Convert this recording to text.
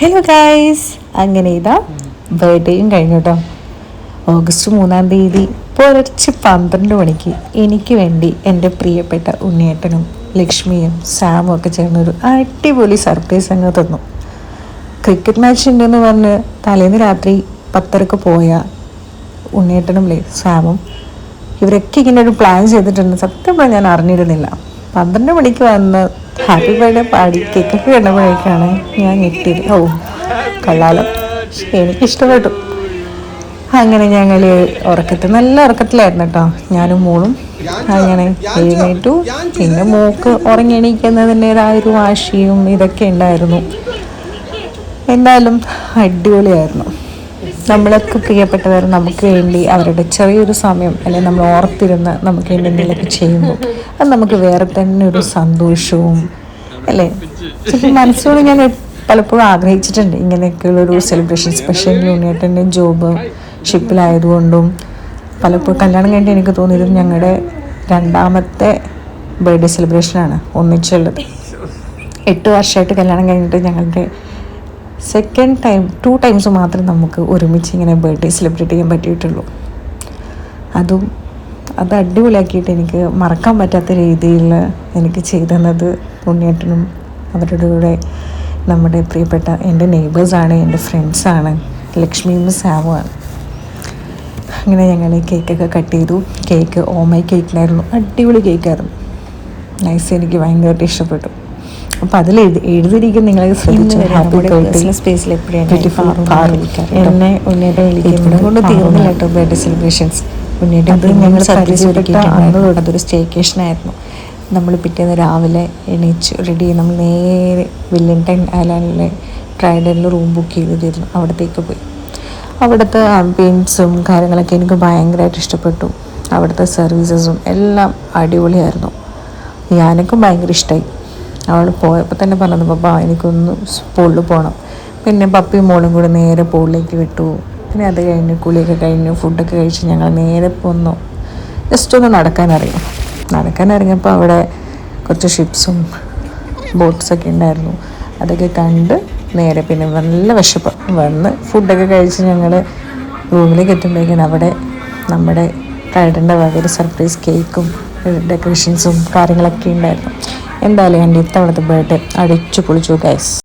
Hello guys, അങ്ങനെ ഇതാ ബർത്ത്ഡേയും കഴിഞ്ഞു കേട്ടോ. ഓഗസ്റ്റ് 3-ാം തീയതി പുലർച്ചെ 12 മണിക്ക് എനിക്ക് വേണ്ടി എൻ്റെ പ്രിയപ്പെട്ട ഉണ്ണിയേട്ടനും ലക്ഷ്മിയും സാമും ഒക്കെ ചേർന്നൊരു അടിപൊളി സർപ്രൈസ് അങ്ങ് തന്നു. ക്രിക്കറ്റ് മാച്ച് ഉണ്ടെന്ന് പറഞ്ഞ് തലേന്ന് രാത്രി 10:30 പോയ ഉണ്ണിയേട്ടനും സാമും ഇവരൊക്കെ ഇങ്ങനെ ഒരു പ്ലാൻ ചെയ്തിട്ടുണ്ട്. സത്യം പറഞ്ഞാൽ ഞാൻ അറിഞ്ഞിരുന്നില്ല. 12 മണിക്ക് വന്ന് ഹാപ്പി ബർത്ത്ഡേ പാടി കേക്കൊക്കെ കണ്ടപ്പോഴേക്കാണ് ഞാൻ ഞെട്ടിയത്. കൊള്ളാലോ, എനിക്കിഷ്ടപ്പെട്ടു. അങ്ങനെ ഞങ്ങൾ നല്ല ഉറക്കത്തിലായിരുന്നു കേട്ടോ, ഞാനും മോളും. അങ്ങനെ എഴുന്നേറ്റു. പിന്നെ മോക്ക് ഉറങ്ങി എണീക്കുന്നതിൻ്റെതായ ഒരു വാശിയും ഇതൊക്കെ ഉണ്ടായിരുന്നു. എന്തായാലും അടിപൊളിയായിരുന്നു. നമ്മളൊക്കെ പ്രിയപ്പെട്ടവർ നമുക്ക് വേണ്ടി അവരുടെ ചെറിയൊരു സമയം അല്ലെങ്കിൽ നമ്മൾ ഓർത്തിരുന്ന് നമുക്ക് എന്തെങ്കിലുമൊക്കെ ചെയ്യുമ്പോൾ അത് നമുക്ക് വേറെ തന്നെ ഒരു സന്തോഷവും അല്ലേ. മനസ്സോട് ഞാൻ പലപ്പോഴും ആഗ്രഹിച്ചിട്ടുണ്ട് ഇങ്ങനെയൊക്കെയുള്ളൊരു സെലിബ്രേഷൻ. സ്പെഷ്യലി ഉണ്ണിയേട്ടൻ്റെ ജോബ് ഷിപ്പിലായതുകൊണ്ടും പലപ്പോഴും കല്യാണം കഴിഞ്ഞിട്ട് എനിക്ക് തോന്നിയത് ഞങ്ങളുടെ 2ാമത്തെ ബർത്ത്ഡേ സെലിബ്രേഷനാണ് ഒന്നിച്ചുള്ളത്. 8 വർഷമായിട്ട് കല്യാണം കഴിഞ്ഞിട്ട് ഞങ്ങളുടെ 2 ടൈംസ് മാത്രം നമുക്ക് ഒരുമിച്ച് ഇങ്ങനെ ബർത്ത്ഡേ സെലിബ്രേറ്റ് ചെയ്യാൻ പറ്റിയിട്ടുള്ളൂ. അത് അടിപൊളിയാക്കിയിട്ട് എനിക്ക് മറക്കാൻ പറ്റാത്ത രീതിയിൽ എനിക്ക് ചെയ്തത് ഉണ്ണിയേട്ടനും അവരുടെ കൂടെ നമ്മുടെ പ്രിയപ്പെട്ട എൻ്റെ നെയ്ബേഴ്സാണ്, എൻ്റെ ഫ്രണ്ട്സാണ്, ലക്ഷ്മിയും സാമുമാണ്. അങ്ങനെ ഞങ്ങൾ കേക്കൊക്കെ കട്ട് ചെയ്തു. കേക്ക് ഓമൈ കേക്കിനായിരുന്നു, അടിപൊളി കേക്കായിരുന്നു. നൈസ്, എനിക്ക് ഭയങ്കരമായിട്ട് ഇഷ്ടപ്പെട്ടു. അപ്പം അതിൽ എഴുതിയിരിക്കും, നിങ്ങൾ ശ്രദ്ധിച്ചു, സ്പേസിൽ എന്നെ ഉണ്ണിയേട്ടൻ വിളിക്കുന്നത് കൊണ്ട് തീർന്നില്ല കേട്ടോ ബർത്ത്ഡേ സെലിബ്രേഷൻസ്. ഉണ്ണിയേട്ടൻ ഞങ്ങൾ അതൊരു സ്റ്റേക്കേഷനായിരുന്നു. നമ്മൾ പിറ്റേന്ന് രാവിലെ എണീച്ച് റെഡി, നമ്മൾ നേരെ വില്ലിംഗ്ടൺ ഐലാൻഡിലെ ട്രൈഡലിൽ റൂം ബുക്ക് ചെയ്തിരുന്നു. അവിടത്തേക്ക് പോയി. അവിടുത്തെ ആംബിയൻസും കാര്യങ്ങളൊക്കെ എനിക്ക് ഭയങ്കരമായിട്ട് ഇഷ്ടപ്പെട്ടു. അവിടുത്തെ സർവീസസും എല്ലാം അടിപൊളിയായിരുന്നു. ഞാനൊക്കെ ഭയങ്കര ഇഷ്ടമായി. അവൾ പോയപ്പോൾ തന്നെ പറഞ്ഞത്, പപ്പ എനിക്കൊന്ന് പൂളിൽ പോകണം. പിന്നെ പപ്പയും മോളും കൂടെ നേരെ പൂളിലേക്ക് വിട്ടു. പിന്നെ അത് കഴിഞ്ഞ് കുളിയൊക്കെ കഴിഞ്ഞു ഫുഡൊക്കെ കഴിച്ച് ഞങ്ങൾ നേരെ പോന്നു. ജസ്റ്റ് ഒന്ന് നടക്കാനിറങ്ങിയപ്പോൾ അവിടെ കുറച്ച് ഷിപ്സും ബോട്ട്സൊക്കെ ഉണ്ടായിരുന്നു. അതൊക്കെ കണ്ട് നേരെ പിന്നെ നല്ല വിശപ്പ് വന്ന് ഫുഡൊക്കെ കഴിച്ച് ഞങ്ങൾ റൂമിലേക്ക് എത്തുമ്പോഴേക്കാണ് അവിടെ നമ്മുടെ ട്രൈഡൻ്റെ വക ഒരു സർപ്രൈസ് കേക്കും ഡെക്കറേഷൻസും കാര്യങ്ങളൊക്കെ ഉണ്ടായിരുന്നു. എന്തായാലും എൻ്റെ ഇത്തവണത്തെ ബർത്ത്ഡേ അടിച്ചു പൊളിച്ചു ഗൈസ്.